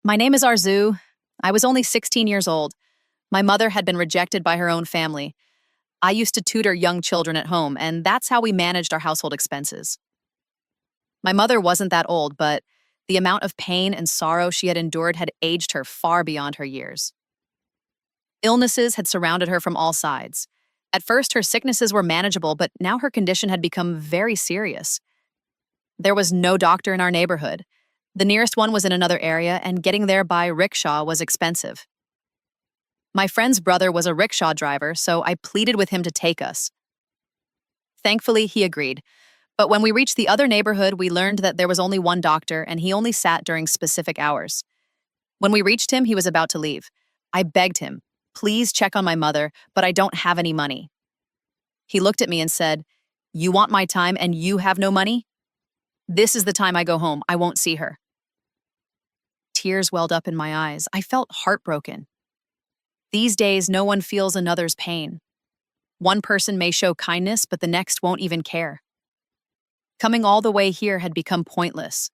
My name is Arzu. I was only 16 years old. My mother had been rejected by her own family. I used to tutor young children at home, and that's how we managed our household expenses. My mother wasn't that old, but the amount of pain and sorrow she had endured had aged her far beyond her years. Illnesses had surrounded her from all sides. At first, her sicknesses were manageable, but now her condition had become very serious. There was no doctor in our neighborhood. The nearest one was in another area, and getting there by rickshaw was expensive. My friend's brother was a rickshaw driver, so I pleaded with him to take us. Thankfully, he agreed. But when we reached the other neighborhood, we learned that there was only one doctor, and he only sat during specific hours. When we reached him, he was about to leave. I begged him, "Please check on my mother, but I don't have any money." He looked at me and said, "You want my time and you have no money? This is the time I go home. I won't see her." Tears welled up in my eyes. I felt heartbroken. These days, no one feels another's pain. One person may show kindness, but the next won't even care. Coming all the way here had become pointless.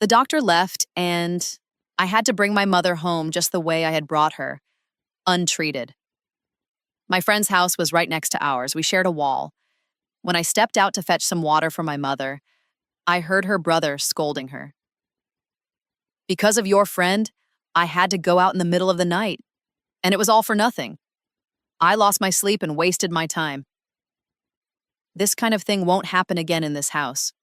The doctor left, and I had to bring my mother home just the way I had brought her, untreated. My friend's house was right next to ours. We shared a wall. When I stepped out to fetch some water for my mother, I heard her brother scolding her. "Because of your friend, I had to go out in the middle of the night, and it was all for nothing. I lost my sleep and wasted my time. This kind of thing won't happen again in this house.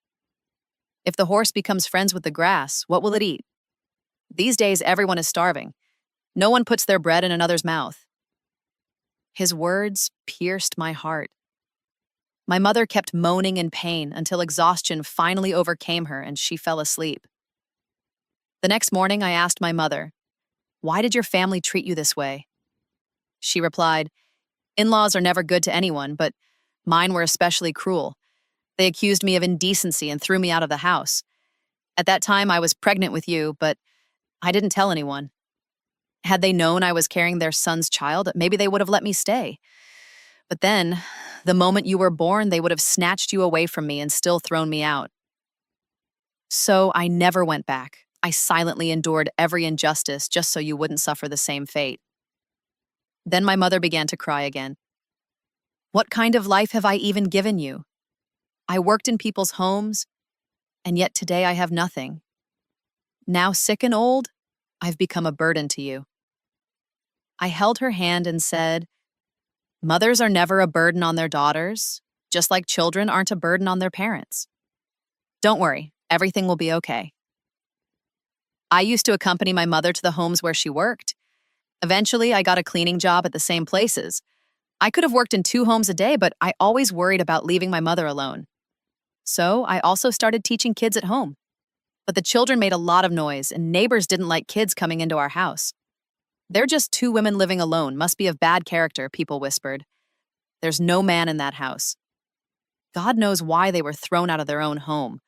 If the horse becomes friends with the grass, what will it eat? These days, everyone is starving. No one puts their bread in another's mouth." His words pierced my heart. My mother kept moaning in pain until exhaustion finally overcame her and she fell asleep. The next morning, I asked my mother, "Why did your family treat you this way?" She replied, "In-laws are never good to anyone, but mine were especially cruel. They accused me of indecency and threw me out of the house. At that time, I was pregnant with you, but I didn't tell anyone. Had they known I was carrying their son's child, maybe they would have let me stay. But then, the moment you were born, they would have snatched you away from me and still thrown me out. So I never went back. I silently endured every injustice just so you wouldn't suffer the same fate." Then my mother began to cry again. "What kind of life have I even given you? I worked in people's homes, and yet today I have nothing. Now sick and old, I've become a burden to you." I held her hand and said, "Mothers are never a burden on their daughters, just like children aren't a burden on their parents. Don't worry, everything will be okay." I used to accompany my mother to the homes where she worked. Eventually, I got a cleaning job at the same places. I could have worked in 2 homes a day, but I always worried about leaving my mother alone. So I also started teaching kids at home. But the children made a lot of noise, and neighbors didn't like kids coming into our house. "They're just 2 women living alone, must be of bad character," people whispered. "There's no man in that house." God knows why they were thrown out of their own home.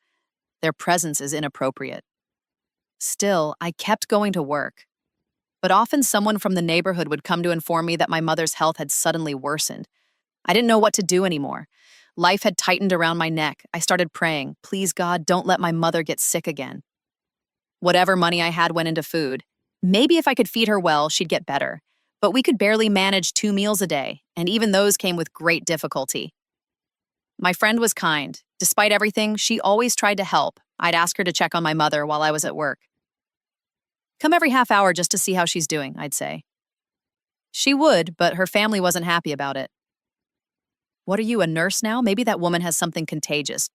Their presence is inappropriate. Still, I kept going to work. But often someone from the neighborhood would come to inform me that my mother's health had suddenly worsened. I didn't know what to do anymore. Life had tightened around my neck. I started praying, "Please, God, don't let my mother get sick again." Whatever money I had went into food. Maybe if I could feed her well, she'd get better. But we could barely manage 2 meals a day, and even those came with great difficulty. My friend was kind. Despite everything, she always tried to help. I'd ask her to check on my mother while I was at work. "Come every half hour just to see how she's doing," I'd say. She would, but her family wasn't happy about it. "What are you, a nurse now? Maybe that woman has something contagious."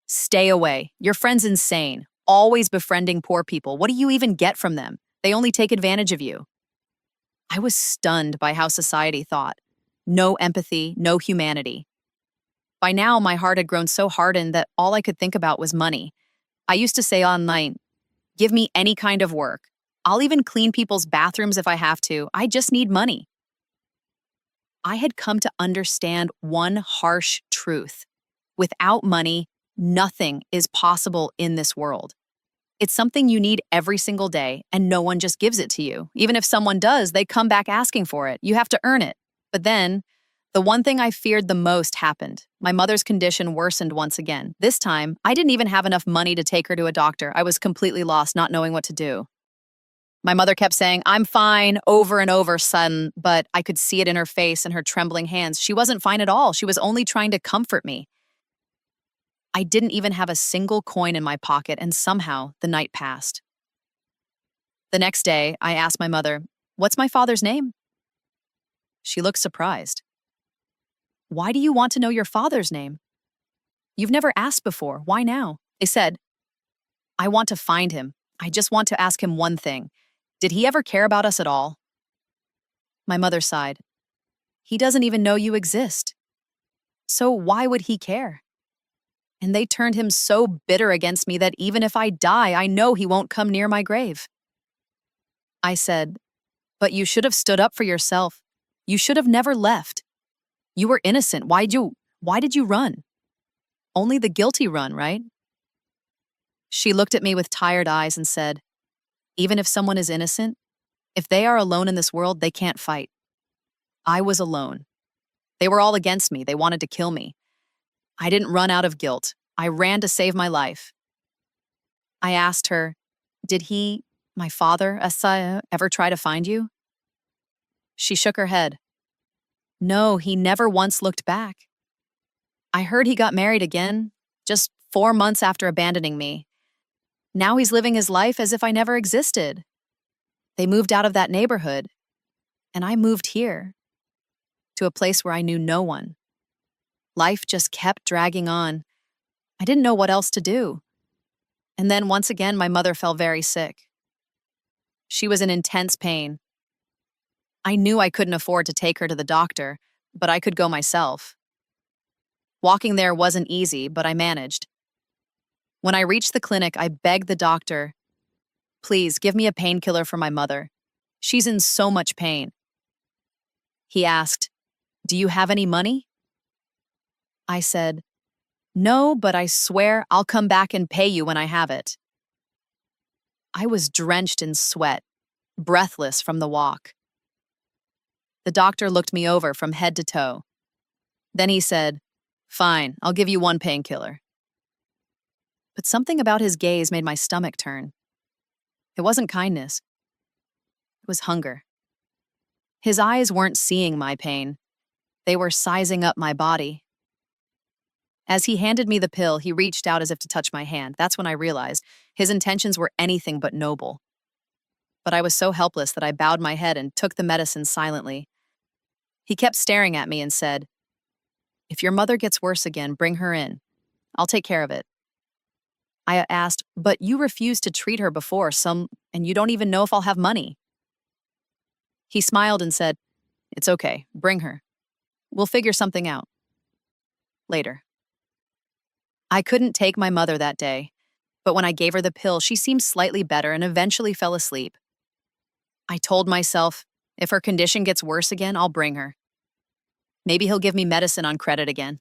"Stay away. Your friend's insane. Always befriending poor people. What do you even get from them? They only take advantage of you." I was stunned by how society thought. No empathy, no humanity. By now, my heart had grown so hardened that all I could think about was money. I used to say online, "Give me any kind of work. I'll even clean people's bathrooms if I have to. I just need money." I had come to understand one harsh truth. Without money, nothing is possible in this world. It's something you need every single day, and no one just gives it to you. Even if someone does, they come back asking for it. You have to earn it. But then, The one thing I feared the most happened. My mother's condition worsened once again. This time, I didn't even have enough money to take her to a doctor. I was completely lost, not knowing what to do. My mother kept saying, "I'm fine," over and over, son, but I could see it in her face and her trembling hands. She wasn't fine at all. She was only trying to comfort me. I didn't even have a single coin in my pocket, and somehow the night passed. The next day, I asked my mother, "What's my father's name?" She looked surprised. "Why do you want to know your father's name? You've never asked before. Why now?" I said, "I want to find him. I just want to ask him one thing. Did he ever care about us at all?" My mother sighed. "He doesn't even know you exist. So why would he care?" And they turned him so bitter against me that even if I die, I know he won't come near my grave. I said, "But you should have stood up for yourself. You should have never left. You were innocent. Why did you run? Only the guilty run, right?" She looked at me with tired eyes and said, "Even if someone is innocent, if they are alone in this world, they can't fight. I was alone. They were all against me. They wanted to kill me. I didn't run out of guilt. I ran to save my life." I asked her, "Did he, my father, Asaya, ever try to find you?" She shook her head. "No, he never once looked back. I heard he got married again, just 4 months after abandoning me. Now he's living his life as if I never existed. They moved out of that neighborhood, and I moved here, to a place where I knew no one. Life just kept dragging on. I didn't know what else to do. And then once again, my mother fell very sick. She was in intense pain. I knew I couldn't afford to take her to the doctor, but I could go myself. Walking there wasn't easy, but I managed. When I reached the clinic, I begged the doctor, "Please give me a painkiller for my mother. She's in so much pain." He asked, "Do you have any money?" I said, "No, but I swear I'll come back and pay you when I have it." I was drenched in sweat, breathless from the walk. The doctor looked me over from head to toe. Then he said, "Fine, I'll give you one painkiller." But something about his gaze made my stomach turn. It wasn't kindness. It was hunger. His eyes weren't seeing my pain. They were sizing up my body. As he handed me the pill, he reached out as if to touch my hand. That's when I realized his intentions were anything but noble. But I was so helpless that I bowed my head and took the medicine silently. He kept staring at me and said, "If your mother gets worse again, bring her in. I'll take care of it." I asked, "But you refused to treat her before, and you don't even know if I'll have money." He smiled and said, "It's okay, bring her. We'll figure something out. Later." I couldn't take my mother that day, but when I gave her the pill, she seemed slightly better and eventually fell asleep. I told myself, if her condition gets worse again, I'll bring her. Maybe he'll give me medicine on credit again.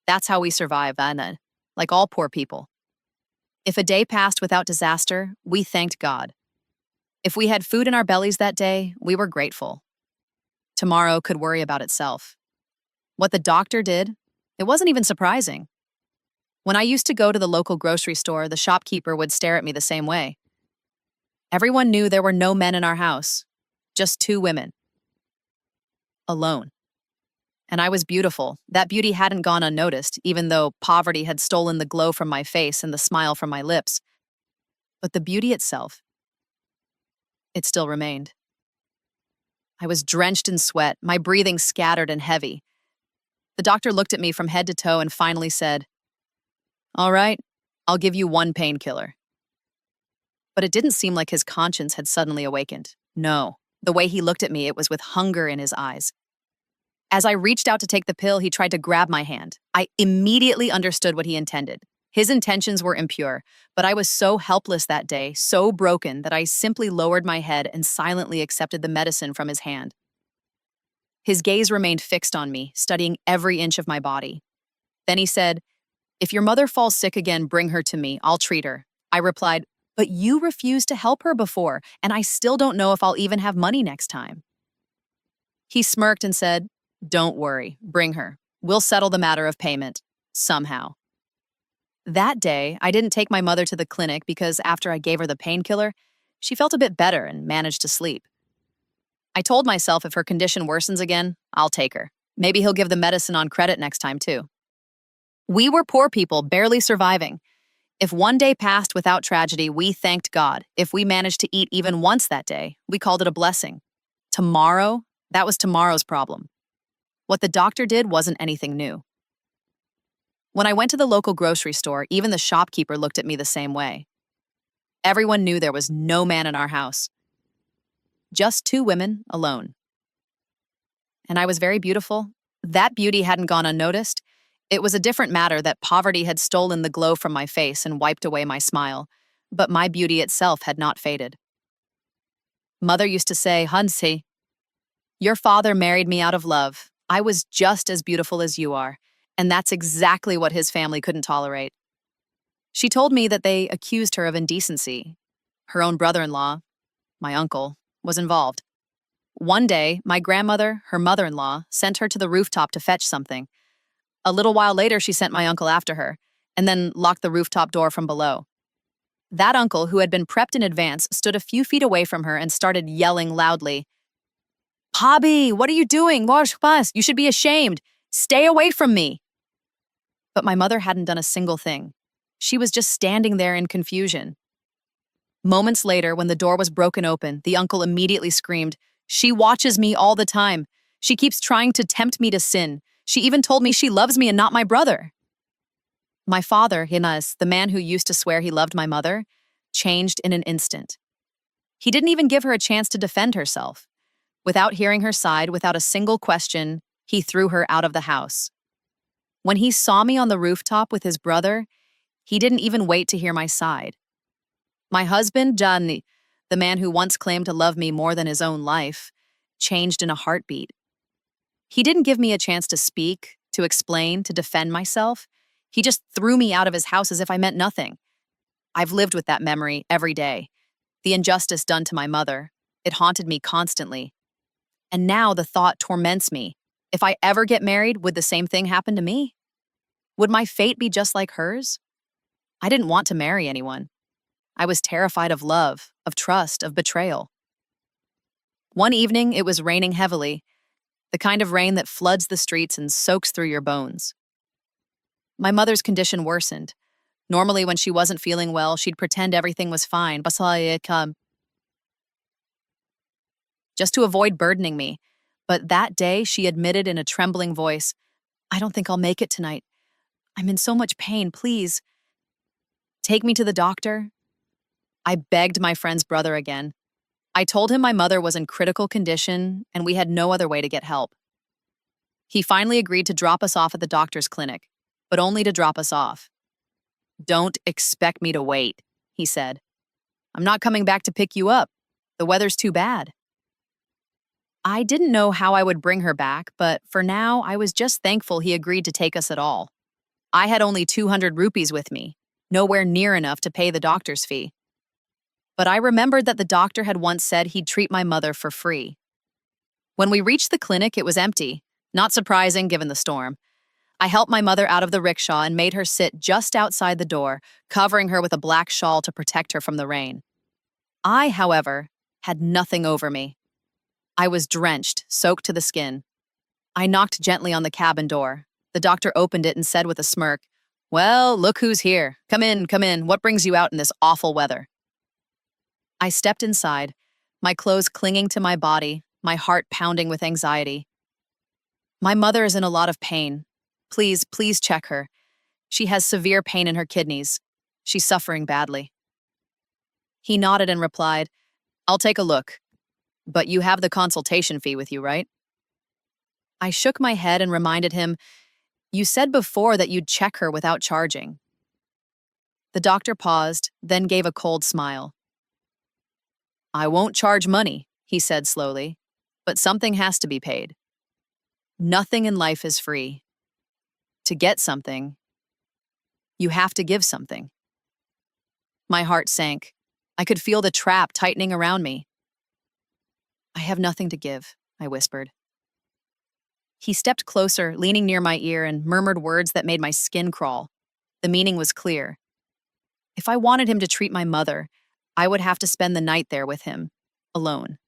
That's how we survive, Anna, like all poor people. If a day passed without disaster, we thanked God. If we had food in our bellies that day, we were grateful. Tomorrow could worry about itself. What the doctor did, it wasn't even surprising. When I used to go to the local grocery store, the shopkeeper would stare at me the same way. Everyone knew there were no men in our house, just 2 women. Alone. And I was beautiful. That beauty hadn't gone unnoticed, even though poverty had stolen the glow from my face and the smile from my lips. But the beauty itself, it still remained. I was drenched in sweat, my breathing scattered and heavy. The doctor looked at me from head to toe and finally said, "All right, I'll give you one painkiller." But it didn't seem like his conscience had suddenly awakened. No, the way he looked at me, it was with hunger in his eyes. As I reached out to take the pill, he tried to grab my hand. I immediately understood what he intended. His intentions were impure, but I was so helpless that day, so broken, that I simply lowered my head and silently accepted the medicine from his hand. His gaze remained fixed on me, studying every inch of my body. Then he said, "If your mother falls sick again, bring her to me. I'll treat her." I replied, "But you refused to help her before, and I still don't know if I'll even have money next time." He smirked and said, Don't worry, bring her. We'll settle the matter of payment. Somehow. That day, I didn't take my mother to the clinic because after I gave her the painkiller, she felt a bit better and managed to sleep. I told myself if her condition worsens again, I'll take her. Maybe he'll give the medicine on credit next time, too. We were poor people, barely surviving. If one day passed without tragedy, we thanked God. If we managed to eat even once that day, we called it a blessing. Tomorrow, that was tomorrow's problem. What the doctor did wasn't anything new. When I went to the local grocery store, even the shopkeeper looked at me the same way. Everyone knew there was no man in our house. Just two women alone. And I was very beautiful. That beauty hadn't gone unnoticed. It was a different matter that poverty had stolen the glow from my face and wiped away my smile, but my beauty itself had not faded. Mother used to say, Hansi, your father married me out of love. I was just as beautiful as you are, and that's exactly what his family couldn't tolerate. She told me that they accused her of indecency. Her own brother-in-law, my uncle, was involved. One day, my grandmother, her mother-in-law, sent her to the rooftop to fetch something. A little while later, she sent my uncle after her, and then locked the rooftop door from below. That uncle, who had been prepped in advance, stood a few feet away from her and started yelling loudly, Pobby, what are you doing? You should be ashamed. Stay away from me. But my mother hadn't done a single thing. She was just standing there in confusion. Moments later, when the door was broken open, the uncle immediately screamed, She watches me all the time. She keeps trying to tempt me to sin. She even told me she loves me and not my brother. My father, Hinas, the man who used to swear he loved my mother, changed in an instant. He didn't even give her a chance to defend herself. Without hearing her side, without a single question, he threw her out of the house. When he saw me on the rooftop with his brother, he didn't even wait to hear my side. My husband, Gianni, the man who once claimed to love me more than his own life, changed in a heartbeat. He didn't give me a chance to speak, to explain, to defend myself. He just threw me out of his house as if I meant nothing. I've lived with that memory every day. The injustice done to my mother. It haunted me constantly. And now the thought torments me. If I ever get married, would the same thing happen to me? Would my fate be just like hers? I didn't want to marry anyone. I was terrified of love, of trust, of betrayal. One evening, it was raining heavily, the kind of rain that floods the streets and soaks through your bones. My mother's condition worsened. Normally, when she wasn't feeling well, she'd pretend everything was fine, just to avoid burdening me. But that day, she admitted in a trembling voice, I don't think I'll make it tonight. I'm in so much pain, please. Take me to the doctor. I begged my friend's brother again. I told him my mother was in critical condition and we had no other way to get help. He finally agreed to drop us off at the doctor's clinic, but only to drop us off. Don't expect me to wait, he said. I'm not coming back to pick you up. The weather's too bad. I didn't know how I would bring her back, but for now, I was just thankful he agreed to take us at all. I had only 200 rupees with me, nowhere near enough to pay the doctor's fee. But I remembered that the doctor had once said he'd treat my mother for free. When we reached the clinic, it was empty. Not surprising given the storm. I helped my mother out of the rickshaw and made her sit just outside the door, covering her with a black shawl to protect her from the rain. I, however, had nothing over me. I was drenched, soaked to the skin. I knocked gently on the cabin door. The doctor opened it and said with a smirk, Well, look who's here. Come in, come in. What brings you out in this awful weather? I stepped inside, my clothes clinging to my body, my heart pounding with anxiety. My mother is in a lot of pain. Please check her. She has severe pain in her kidneys. She's suffering badly. He nodded and replied, I'll take a look. But you have the consultation fee with you, right? I shook my head and reminded him, You said before that you'd check her without charging. The doctor paused, then gave a cold smile. I won't charge money, he said slowly, but something has to be paid. Nothing in life is free. To get something, you have to give something. My heart sank. I could feel the trap tightening around me. I have nothing to give, I whispered. He stepped closer, leaning near my ear, and murmured words that made my skin crawl. The meaning was clear. If I wanted him to treat my mother, I would have to spend the night there with him, alone.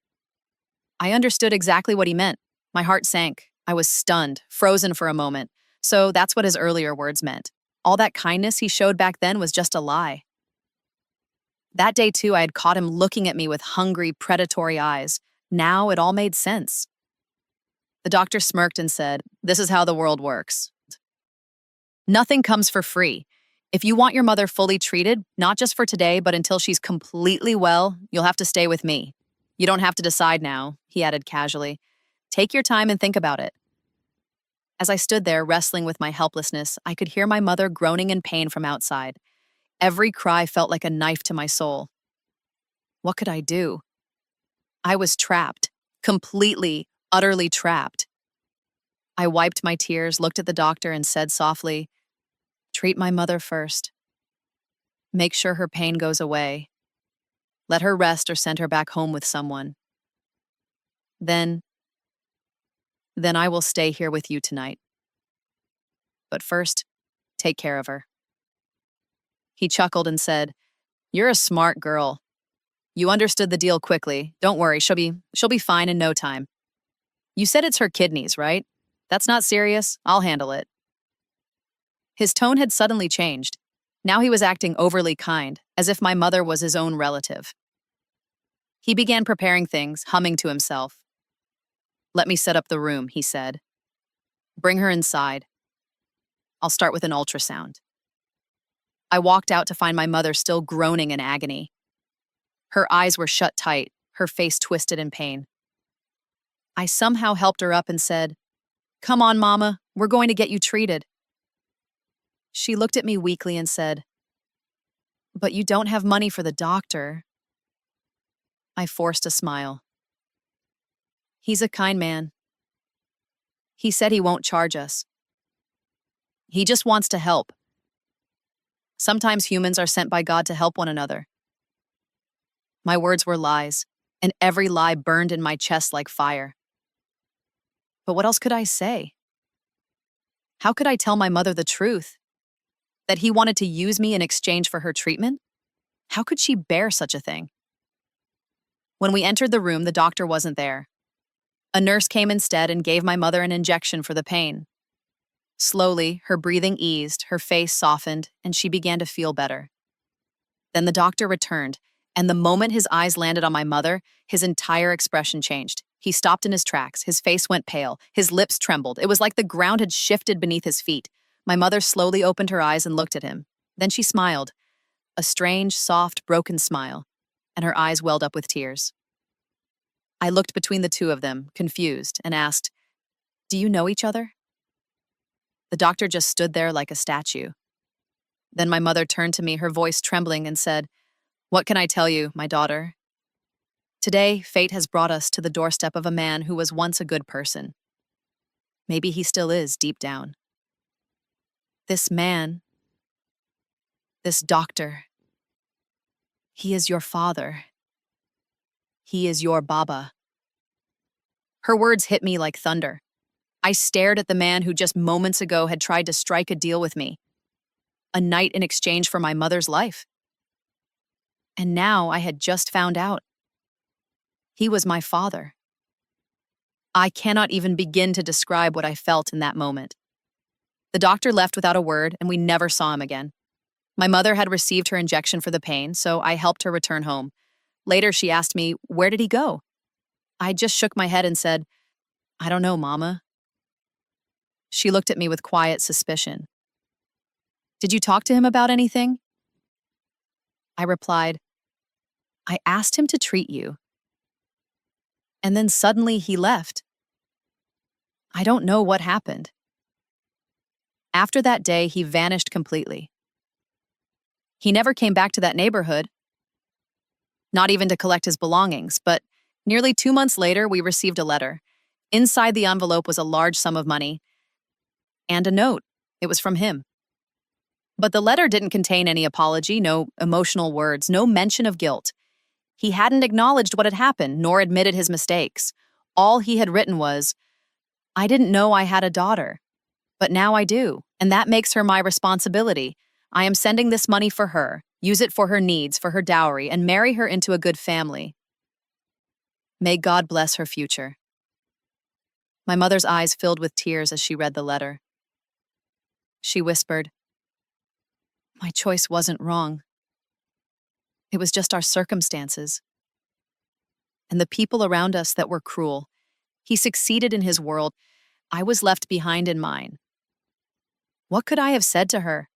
I understood exactly what he meant. My heart sank. I was stunned, frozen for a moment. So that's what his earlier words meant. All that kindness he showed back then was just a lie. That day, too, I had caught him looking at me with hungry, predatory eyes. Now it all made sense. The doctor smirked and said, "This is how the world works. Nothing comes for free. If you want your mother fully treated, not just for today, but until she's completely well, you'll have to stay with me. You don't have to decide now," he added casually. "Take your time and think about it." As I stood there wrestling with my helplessness, I could hear my mother groaning in pain from outside. Every cry felt like a knife to my soul. What could I do? I was trapped, completely, utterly trapped. I wiped my tears, looked at the doctor, and said softly, "Treat my mother first. Make sure her pain goes away. Let her rest or send her back home with someone. Then I will stay here with you tonight. But first, take care of her." He chuckled and said, "You're a smart girl. You understood the deal quickly. Don't worry, she'll be fine in no time. You said it's her kidneys, right? That's not serious. I'll handle it." His tone had suddenly changed. Now he was acting overly kind, as if my mother was his own relative. He began preparing things, humming to himself. "Let me set up the room," he said. "Bring her inside. I'll start with an ultrasound." I walked out to find my mother still groaning in agony. Her eyes were shut tight, her face twisted in pain. I somehow helped her up and said, "Come on, Mama, we're going to get you treated." She looked at me weakly and said, "But you don't have money for the doctor." I forced a smile. "He's a kind man. He said he won't charge us. He just wants to help. Sometimes humans are sent by God to help one another." My words were lies, and every lie burned in my chest like fire. But what else could I say? How could I tell my mother the truth? That he wanted to use me in exchange for her treatment? How could she bear such a thing? When we entered the room, the doctor wasn't there. A nurse came instead and gave my mother an injection for the pain. Slowly, her breathing eased, her face softened, and she began to feel better. Then the doctor returned, and the moment his eyes landed on my mother, his entire expression changed. He stopped in his tracks, his face went pale, his lips trembled. It was like the ground had shifted beneath his feet. My mother slowly opened her eyes and looked at him. Then she smiled, a strange, soft, broken smile, and her eyes welled up with tears. I looked between the two of them, confused, and asked, "Do you know each other?" The doctor just stood there like a statue. Then my mother turned to me, her voice trembling, and said, "What can I tell you, my daughter? Today, fate has brought us to the doorstep of a man who was once a good person. Maybe he still is deep down. This man, this doctor, he is your father. He is your Baba." Her words hit me like thunder. I stared at the man who just moments ago had tried to strike a deal with me. A night in exchange for my mother's life. And now I had just found out. He was my father. I cannot even begin to describe what I felt in that moment. The doctor left without a word, and we never saw him again. My mother had received her injection for the pain, so I helped her return home. Later, she asked me, "Where did he go?" I just shook my head and said, "I don't know, Mama." She looked at me with quiet suspicion. "Did you talk to him about anything?" I replied, "I asked him to treat you. And then suddenly he left. I don't know what happened." After that day, he vanished completely. He never came back to that neighborhood, not even to collect his belongings, but nearly 2 months later, we received a letter. Inside the envelope was a large sum of money and a note. It was from him. But the letter didn't contain any apology, no emotional words, no mention of guilt. He hadn't acknowledged what had happened, nor admitted his mistakes. All he had written was, I didn't know I had a daughter, but now I do, and that makes her my responsibility. I am sending this money for her, use it for her needs, for her dowry, and marry her into a good family. May God bless her future. My mother's eyes filled with tears as she read the letter. She whispered, "My choice wasn't wrong. It was just our circumstances and the people around us that were cruel. He succeeded in his world. I was left behind in mine." What could I have said to her?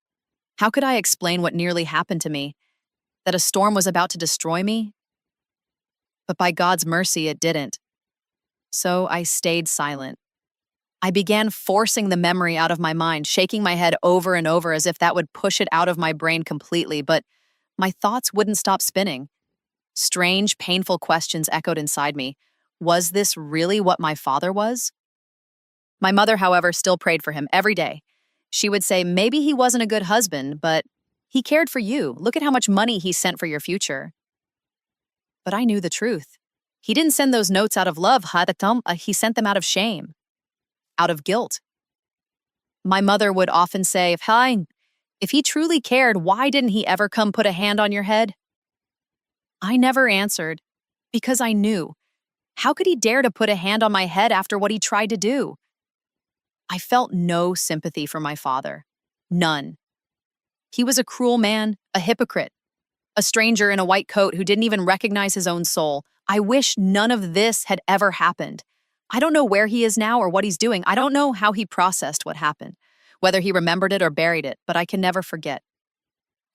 How could I explain what nearly happened to me? That a storm was about to destroy me? But by God's mercy, it didn't. So I stayed silent. I began forcing the memory out of my mind, shaking my head over and over as if that would push it out of my brain completely, but my thoughts wouldn't stop spinning. Strange, painful questions echoed inside me. Was this really what my father was? My mother, however, still prayed for him every day. She would say, maybe he wasn't a good husband, but he cared for you. Look at how much money he sent for your future. But I knew the truth. He didn't send those notes out of love, he sent them out of shame, out of guilt. My mother would often say, if he truly cared, why didn't he ever come put a hand on your head? I never answered, because I knew. How could he dare to put a hand on my head after what he tried to do? I felt no sympathy for my father. None. He was a cruel man, a hypocrite, a stranger in a white coat who didn't even recognize his own soul. I wish none of this had ever happened. I don't know where he is now or what he's doing. I don't know how he processed what happened, whether he remembered it or buried it, but I can never forget.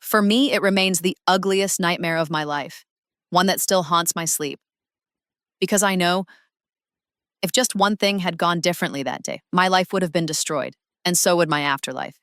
For me, it remains the ugliest nightmare of my life, one that still haunts my sleep. Because I know, if just one thing had gone differently that day, my life would have been destroyed, and so would my afterlife.